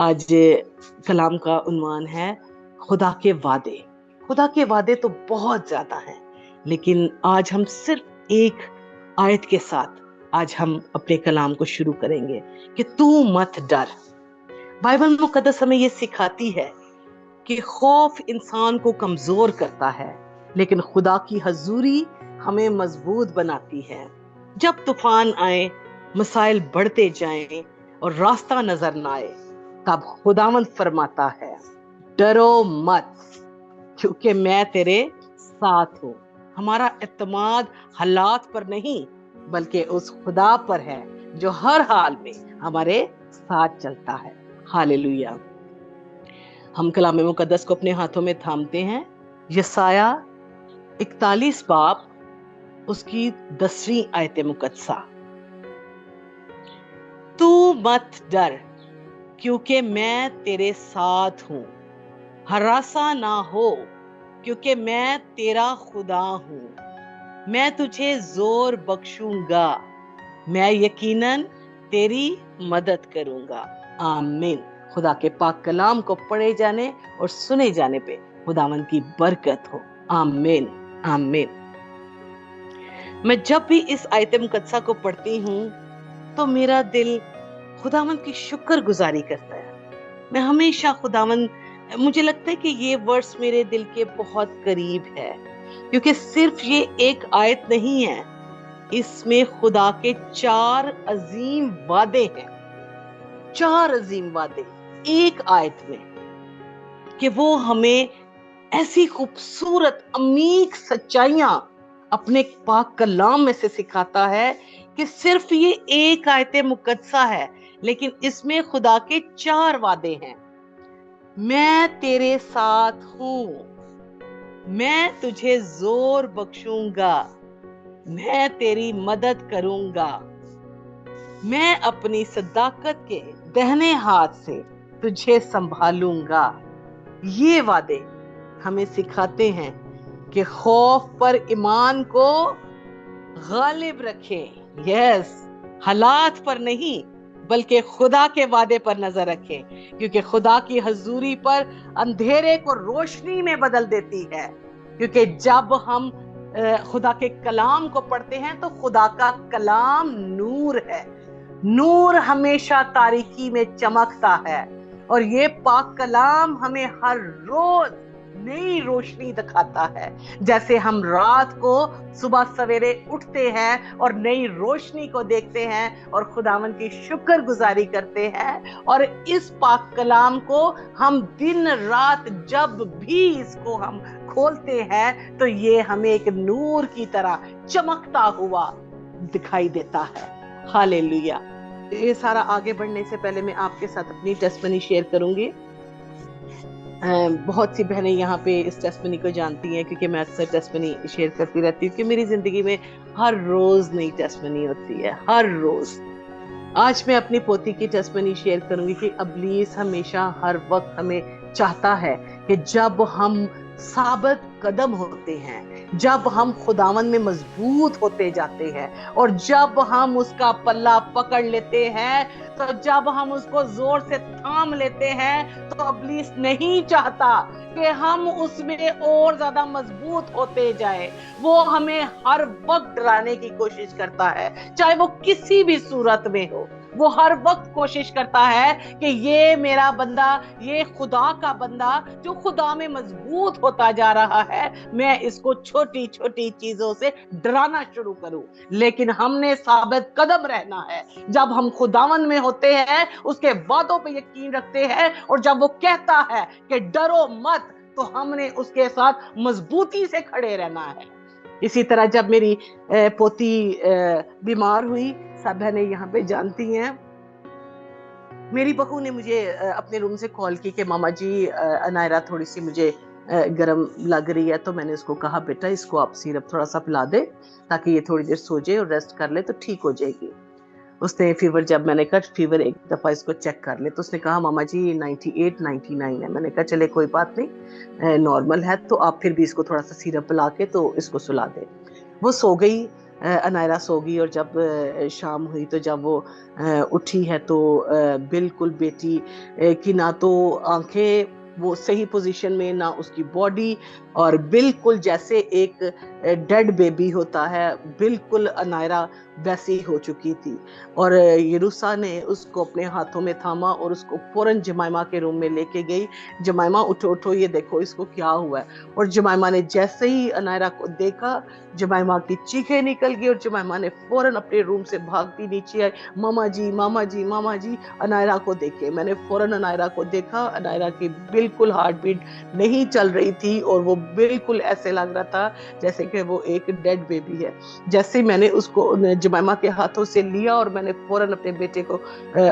آج کلام کا عنوان ہے خدا کے وعدے۔ خدا کے وعدے تو بہت زیادہ ہیں، لیکن آج ہم صرف ایک آیت کے ساتھ آج ہم اپنے کلام کو شروع کریں گے کہ تو مت ڈر۔ بائبل مقدس ہمیں یہ سکھاتی ہے کہ خوف انسان کو کمزور کرتا ہے، لیکن خدا کی حضوری ہمیں مضبوط بناتی ہے۔ جب طوفان آئے، مسائل بڑھتے جائیں اور راستہ نظر نہ آئے، تب خداوند فرماتا ہے ڈرو مت، کیونکہ میں تیرے ساتھ ہوں۔ ہمارا اعتماد حالات پر نہیں بلکہ اس خدا پر ہے جو ہر حال میں ہمارے ساتھ چلتا ہے۔ ہاللیلویہ۔ ہم کلام مقدس کو اپنے ہاتھوں میں تھامتے ہیں۔ یسایہ 41 باب اس کی 10ویں آیت مقدسہ۔ تو مت ڈر، کیونکہ میں تیرے ساتھ ہوں۔ ہراساں نہ ہو، کیونکہ میں تیرا خدا ہوں۔ میں تجھے زور بخشوں گا، میں یقیناً تیری مدد کروں گا۔ آمین۔ خدا کے پاک کلام کو پڑھے جانے اور سنے جانے پہ خداوند کی برکت ہو۔ آمین آمین۔ میں جب بھی اس آیت مقدسہ کو پڑھتی ہوں تو میرا دل خداوند کی شکر گزاری کرتا ہے۔ میں ہمیشہ مجھے لگتا ہے کہ یہ ورس میرے دل کے بہت قریب ہے، کیونکہ صرف یہ ایک آیت نہیں ہے، اس میں خدا کے 4 عظیم وعدے ہیں۔ 4 عظیم وعدے ایک آیت میں، کہ وہ ہمیں ایسی خوبصورت عمیق سچائیاں اپنے پاک کلام میں سے سکھاتا ہے کہ صرف یہ ایک آیت مقدسہ ہے، لیکن اس میں خدا کے 4 وعدے ہیں۔ میں تیرے ساتھ ہوں، میں تجھے زور بخشوں گا، میں تیری مدد کروں گا، میں اپنی صداقت کے دہنے ہاتھ سے تجھے سنبھالوں گا۔ یہ وعدے ہمیں سکھاتے ہیں کہ خوف پر ایمان کو غالب رکھیں۔ حالات پر نہیں بلکہ خدا کے وعدے پر نظر رکھیں، کیونکہ خدا کی حضوری پر اندھیرے کو روشنی میں بدل دیتی ہے۔ کیونکہ جب ہم خدا کے کلام کو پڑھتے ہیں تو خدا کا کلام نور ہے۔ نور ہمیشہ تاریکی میں چمکتا ہے، اور یہ پاک کلام ہمیں ہر روز نئی روشنی دکھاتا ہے۔ جیسے ہم رات کو صبح سویرے اٹھتے ہیں اور نئی روشنی کو دیکھتے ہیں اور خداوند کی شکر گزاری کرتے ہیں، اور اس پاک کلام کو ہم دن رات جب بھی اس کو ہم کھولتے ہیں تو یہ ہمیں ایک نور کی طرح چمکتا ہوا دکھائی دیتا ہے۔ ہاللیلویہ۔ یہ سارا آگے بڑھنے سے پہلے میں آپ کے ساتھ اپنی ٹیسٹمنی شیئر کروں گی۔ بہت سی بہنیں یہاں پہ اس ٹیسٹمنی کو جانتی ہیں، کیونکہ میں اکثر ٹیسٹمنی شیئر کرتی رہتی ہوں کہ میری زندگی میں ہر روز نئی ٹیسٹمنی ہوتی ہے، ہر روز۔ آج میں اپنی پوتی کی ٹیسٹمنی شیئر کروں گی کہ ابلیس ہمیشہ ہر وقت ہمیں چاہتا ہے کہ جب ہم ثابت قدم ہوتے ہیں، جب ہم خداوند میں مضبوط ہوتے جاتے ہیں، اور جب ہم اس کا پلہ پکڑ لیتے ہیں، تو جب ہم اس کو زور سے تھام لیتے ہیں، تو ابلیس نہیں چاہتا کہ ہم اس میں اور زیادہ مضبوط ہوتے جائیں۔ وہ ہمیں ہر وقت ڈرانے کی کوشش کرتا ہے، چاہے وہ کسی بھی صورت میں ہو۔ وہ ہر وقت کوشش کرتا ہے کہ یہ میرا بندہ، یہ خدا کا بندہ جو خدا میں مضبوط ہوتا جا رہا ہے، میں اس کو چھوٹی چھوٹی چیزوں سے ڈرانا شروع کروں۔ لیکن ہم نے ثابت قدم رہنا ہے۔ جب ہم خداوند میں ہوتے ہیں، اس کے وعدوں پہ یقین رکھتے ہیں، اور جب وہ کہتا ہے کہ ڈرو مت، تو ہم نے اس کے ساتھ مضبوطی سے کھڑے رہنا ہے۔ اسی طرح جب میری پوتی بیمار ہوئی، سب بہنیں یہاں پہ جانتی ہیں، میری بہو نے مجھے اپنے روم سے کال کی کہ ماما جی انائرہ تھوڑی سی مجھے گرم لگ رہی ہے، تو میں نے اس کو کہا بیٹا اس کو آپ سیرپ تھوڑا سا پلا دے تاکہ یہ تھوڑی دیر سو جائے اور ریسٹ کر لے تو ٹھیک ہو جائے گی۔ اس نے فیور، جب میں نے کہا فیور ایک دفعہ اس کو چیک کر لے، تو اس نے کہا ماما جی 98 99 ہے۔ میں نے کہا چلے کوئی بات نہیں، نارمل ہے، تو آپ پھر بھی اس کو تھوڑا سا سیرپ پلا کے تو اس کو سلا دے۔ وہ سو گئی، انائرہ سو گئی، اور جب شام ہوئی تو جب وہ اٹھی ہے تو بالکل بیٹی کی نہ تو آنکھیں وہ صحیح پوزیشن میں، نہ اس کی باڈی، اور بالکل جیسے ایک ڈیڈ بیبی ہوتا ہے، بالکل انائرہ ویسی ہو چکی تھی۔ اور یروسا نے اس کو اپنے ہاتھوں میں تھاما اور اس کو فوراً جمائمہ کے روم میں لے کے گئی۔ جمائمہ اٹھو اٹھو، یہ دیکھو اس کو کیا ہوا ہے۔ اور جمائمہ نے جیسے ہی انائرہ کو دیکھا، جمائمہ کی چیخیں نکل گئی اور جمائمہ نے فوراً اپنے روم سے بھاگتی نیچے آئی، ماما جی ماما جی ماما جی انائرہ کو دیکھے۔ میں نے فوراً انائرہ کو دیکھا، انائرہ کی بالکل ہارٹ بیٹ نہیں چل رہی تھی اور وہ بالکل ایسے لگ رہا تھا جیسے کہ وہ ایک ڈیڈ بیبی ہے۔ جیسے میں نے اس کو جمائمہ کے ہاتھوں سے لیا اور میں نے فوراً اپنے بیٹے کو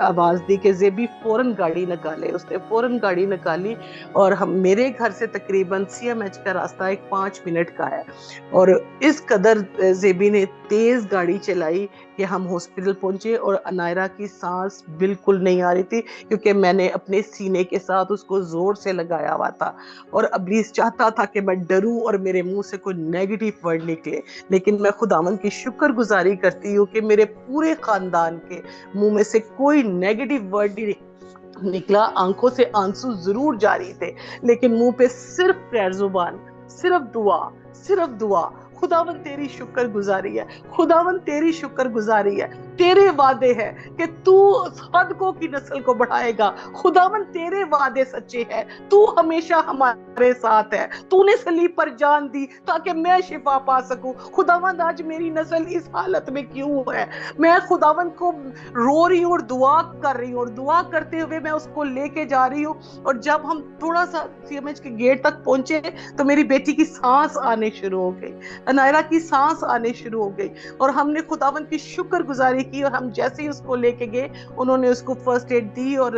آواز دی کہ زیبی فوراً گاڑی نکالے۔ اس نے فوراً گاڑی نکالی اور میرے گھر سے تقریباً CMH کا راستہ 5 منٹ کا ہے، اور اس قدر زیبی نے تیز گاڑی چلائی کہ ہم ہاسپٹل پہنچے، اور انائرہ کی سانس بالکل نہیں آ رہی تھی کیونکہ میں نے اپنے سینے کے ساتھ اس کو زور سے لگایا ہوا تھا، اور ابلیس چاہتا تھا کہ میں ڈروں اور میرے منہ سے کوئی نیگیٹو ورڈ نکلے، لیکن میں خداوند کی شکر گزاری کرتی ہوں کہ میرے پورے خاندان کے منہ میں سے کوئی نیگیٹو ورڈ نہیں نکلا۔ آنکھوں سے آنسو ضرور جاری تھے لیکن منہ پہ صرف خیر زبان، صرف دعا، صرف دعا۔ خداوند تیری شکر گزاری ہے، خداوند تیری شکر گزاری ہے، تیرے وعدے ہیں کہ تو صادقوں کی نسل کو بڑھائے گا۔ خداوند تیرے وعدے سچے ہیں، تو ہمیشہ ہمارے ساتھ ہے، تو نے صلیب پر جان دی تاکہ میں شفا پا سکوں۔ خداوند آج میری نسل اس حالت میں کیوں ہے؟ میں خداوند کو رو رہی ہوں اور دعا کر رہی ہوں، اور دعا کرتے ہوئے میں اس کو لے کے جا رہی ہوں، اور جب ہم تھوڑا سا CMH کے گیٹ تک پہنچے تو میری بیٹی کی سانس آنے شروع ہو گئی، انائرہ کی سانس آنے شروع ہو گئی، اور ہم نے خداوند کی شکر گزاری کی، اور ہم جیسے ہی اس کو لے کے گئے انہوں نے اس کو فرسٹ ایڈ دی اور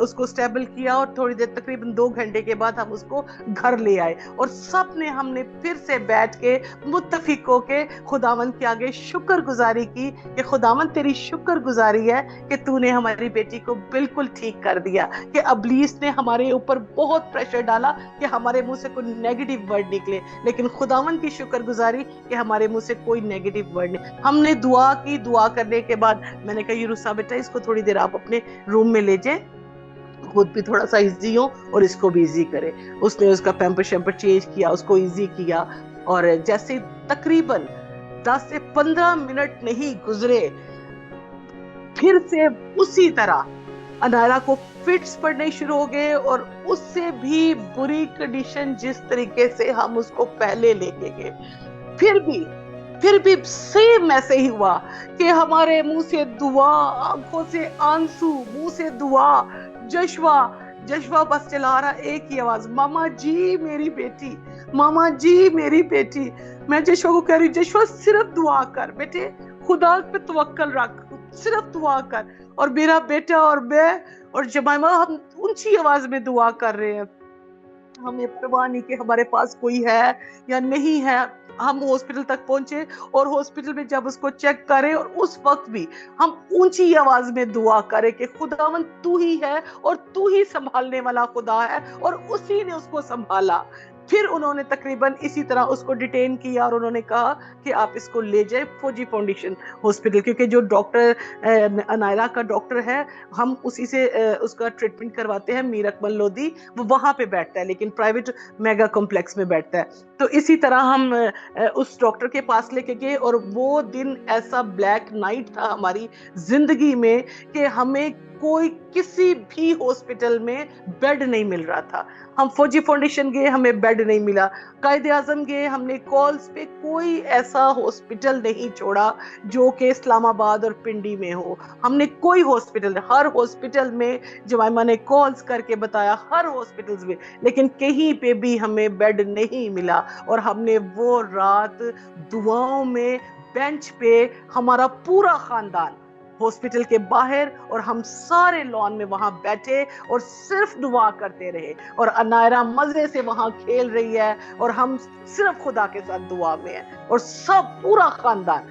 اس کو اسٹیبل کیا، اور تھوڑی دیر تقریباً 2 گھنٹے کے بعد ہم اس کو گھر لے آئے، اور سب نے ہم نے پھر سے بیٹھ کے متفق ہو کے خداوند کے آگے شکر گزاری کی کہ خداوند تیری شکر گزاری ہے کہ تو نے ہماری بیٹی کو بالکل ٹھیک کر دیا، کہ ابلیس نے ہمارے اوپر بہت پریشر ڈالا کہ ہمارے منہ سے کوئی نیگیٹو ورڈ نکلے، لیکن خداوند کی شکر گزاری کہ ہمارے منہ سے کوئی نیگیٹو ورڈ نہیں۔ ہم نے دعا کی، دعا کرنے کے بعد میں نے کہا یروسا بیٹا اس کو تھوڑی دیر آپ اپنے روم میں لے جائیں، خود بھی تھوڑا سا ایزی ہو اور اس کو بھی ایزی کرے۔ اس نے اس کا پیمپر شیمپر چینج کیا، اس کو ایزی کیا، اور جیسے تقریباً 10 سے 15 منٹ نہیں گزرے پھر سے اسی طرح انائرہ کو فٹس پڑنے شروع ہو گئے، اور اس سے بھی بری کنڈیشن جس طریقے سے ہم اس کو پہلے لے کے گئے، پھر بھی سیم ایسے ہی ہوا کہ ہمارے منہ سے دعا، آنکھوں سے آنسو، منہ سے دعا۔ جشوا بس چلا رہا ایک ہی آواز، ماما جی میری بیٹی، ماما جی میری بیٹی۔ میں جشوا کو کہہ رہی ہوں جشوا صرف دعا کر بیٹے، خدا پہ توکل رکھ، صرف دعا کر۔ اور میرا بیٹا اور میں اور جمائمہ ہم اونچی آواز میں دعا کر رہے ہیں، ہمیں پرواہ نہیں کہ ہمارے پاس کوئی ہے یا نہیں ہے۔ ہم ہاسپٹل تک پہنچے اور ہاسپٹل میں جب اس کو چیک کرے، اور اس وقت بھی ہم اونچی آواز میں دعا کرے کہ خداوند تو ہی ہے اور تو ہی سنبھالنے والا خدا ہے، اور اسی نے اس کو سنبھالا۔ پھر انہوں نے تقریباً اسی طرح اس کو ڈیٹین کیا، اور انہوں نے کہا کہ آپ اس کو لے جائیں فوجی فاؤنڈیشن ہاسپٹل، کیونکہ جو ڈاکٹر انائرہ کا ڈاکٹر ہے ہم اسی سے اس کا ٹریٹمنٹ کرواتے ہیں، میر اکمل لودھی، وہ وہاں پہ بیٹھتا ہے لیکن پرائیویٹ میگا کمپلیکس میں بیٹھتا ہے۔ تو اسی طرح ہم اس ڈاکٹر کے پاس لے کے گئے، اور وہ دن ایسا بلیک نائٹ تھا ہماری زندگی میں کہ ہمیں کوئی کسی بھی ہاسپٹل میں بیڈ نہیں مل رہا تھا۔ ہم فوجی فاؤنڈیشن گئے، ہمیں بیڈ نہیں ملا، قائد اعظم گئے، ہم نے کالز پہ کوئی ایسا ہاسپٹل نہیں چھوڑا جو کہ اسلام آباد اور پنڈی میں ہو، ہم نے کوئی ہاسپٹل، ہر ہاسپٹل میں جمائمہ نے کالز کر کے بتایا، ہر ہاسپٹلز میں، لیکن کہیں پہ بھی ہمیں بیڈ نہیں ملا، اور ہم نے وہ رات دعاؤں میں بینچ پہ ہمارا پورا خاندان ہاسپٹل کے باہر اور ہم سارے لان میں وہاں بیٹھے اور صرف دعا کرتے رہے، اور انائرہ مزے سے وہاں کھیل رہی ہے اور ہم صرف خدا کے ساتھ دعا میں ہیں، اور سب پورا خاندان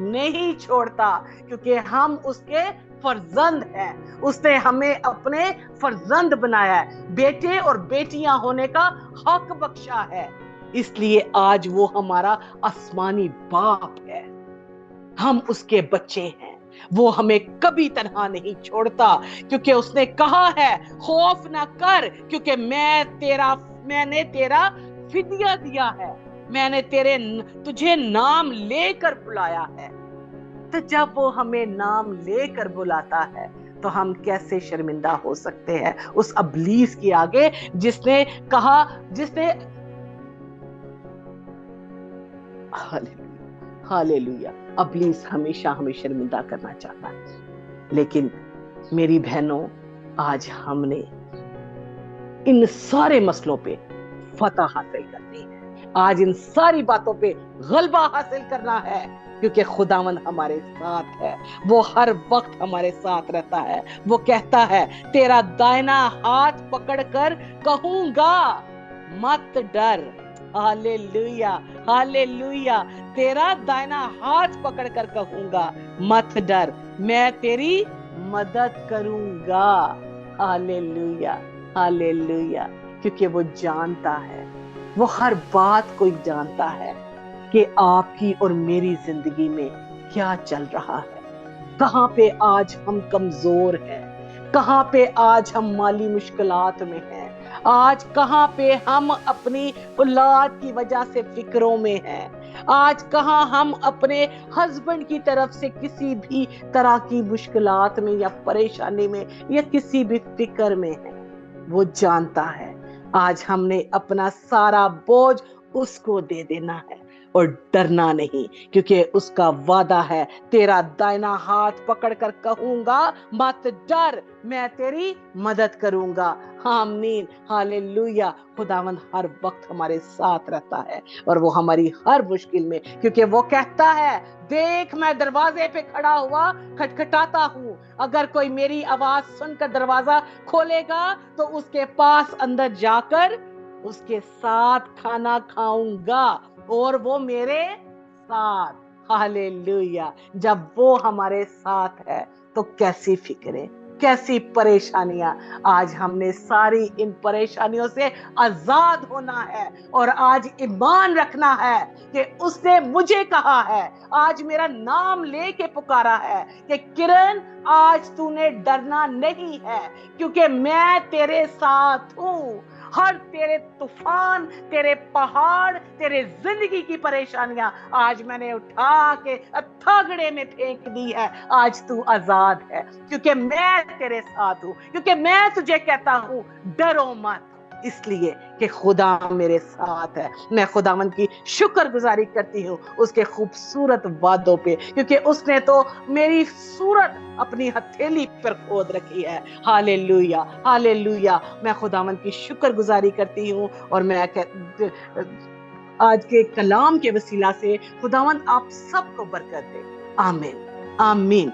نہیں چھوڑتا کیونکہ ہم اس کے فرزند ہیں. اس نے ہمیں اپنے فرزند بنایا ہے, بیٹے اور بیٹیاں ہونے کا حق بخشا ہے. اس لیے آج وہ ہمارا آسمانی باپ ہے, ہم اس کے بچے ہیں. وہ ہمیں کبھی تنہا نہیں چھوڑتا کیونکہ اس نے کہا ہے خوف نہ کر کیونکہ میں نے تیرا فدیہ دیا ہے, میں نے تجھے نام لے کر بلایا ہے. تو جب وہ ہمیں نام لے کر بلاتا ہے تو ہم کیسے شرمندہ ہو سکتے ہیں اس ابلیس کے آگے جس نے ہالےلویا. ابلیس ہمیشہ ہمیں شرمندہ کرنا چاہتا ہے, لیکن میری بہنوں آج ہم نے ان سارے مسئلوں پہ فتح حاصل کرنی ہے, آج ان ساری باتوں پہ غلبہ حاصل کرنا ہے کیونکہ خداوند ہمارے ساتھ ہے. وہ ہر وقت ہمارے ساتھ رہتا ہے. وہ کہتا ہے تیرا دائنا ہاتھ پکڑ کر کہوں گا مت ڈر. ہالےلویا ہالےلویا. تیرا دائنا ہاتھ پکڑ کر کہوں گا مت ڈر, میں تیری مدد کروں گا. ہالےلویا ہالےلویا. کیونکہ وہ جانتا ہے, وہ ہر بات کو جانتا ہے کہ آپ کی اور میری زندگی میں کیا چل رہا ہے, کہاں پہ آج ہم کمزور ہیں, کہاں پہ آج ہم مالی مشکلات میں ہیں, آج کہاں پہ ہم اپنی اولاد کی وجہ سے فکروں میں ہیں, آج کہاں ہم اپنے ہسبینڈ کی طرف سے کسی بھی طرح کی مشکلات میں یا پریشانی میں یا کسی بھی فکر میں ہیں. وہ جانتا ہے. آج ہم نے اپنا سارا بوجھ اس کو دے دینا ہے اور ڈرنا نہیں کیونکہ اس کا وعدہ ہے تیرا دائنا ہاتھ پکڑ کر کہوں گا مت ڈر, میں تیری مدد کروں گا. آمین ہالےلویا. خداوند ہر وقت ہمارے ساتھ رہتا ہے اور وہ ہماری ہر مشکل میں, کیونکہ وہ کہتا ہے دیکھ میں دروازے پہ کھڑا ہوا کھٹکھٹاتا ہوں, اگر کوئی میری آواز سن کر دروازہ کھولے گا تو اس کے پاس اندر جا کر اس کے ساتھ کھانا کھاؤں گا اور وہ میرے ساتھ. ہالےلویا. جب وہ ہمارے ساتھ ہے تو کیسی فکریں, کیسی پریشانیاں. آج ہم نے ساری ان پریشانیوں سے آزاد ہونا ہے اور آج ایمان رکھنا ہے کہ اس نے مجھے کہا ہے, آج میرا نام لے کے پکارا ہے کہ کرن آج تو نے ڈرنا نہیں ہے کیونکہ میں تیرے ساتھ ہوں. ہر تیرے طوفان, تیرے پہاڑ, تیرے زندگی کی پریشانیاں آج میں نے اٹھا کے تھگڑے میں پھینک دی ہے. آج تو آزاد ہے کیونکہ میں تیرے ساتھ ہوں, کیونکہ میں تجھے کہتا ہوں ڈرو مت, اس لیے کہ خدا میرے ساتھ ہے. میں خداوند کی شکر گزاری کرتی ہوں اس کے خوبصورت وعدوں پہ, کیونکہ اس نے تو میری صورت اپنی ہتھیلی پر کھود رکھی ہے. ہالےلویا ہالےلویا. میں خداوند کی شکر گزاری کرتی ہوں اور میں آج کے کلام کے وسیلہ سے خداوند آپ سب کو برکت دے. آمین آمین.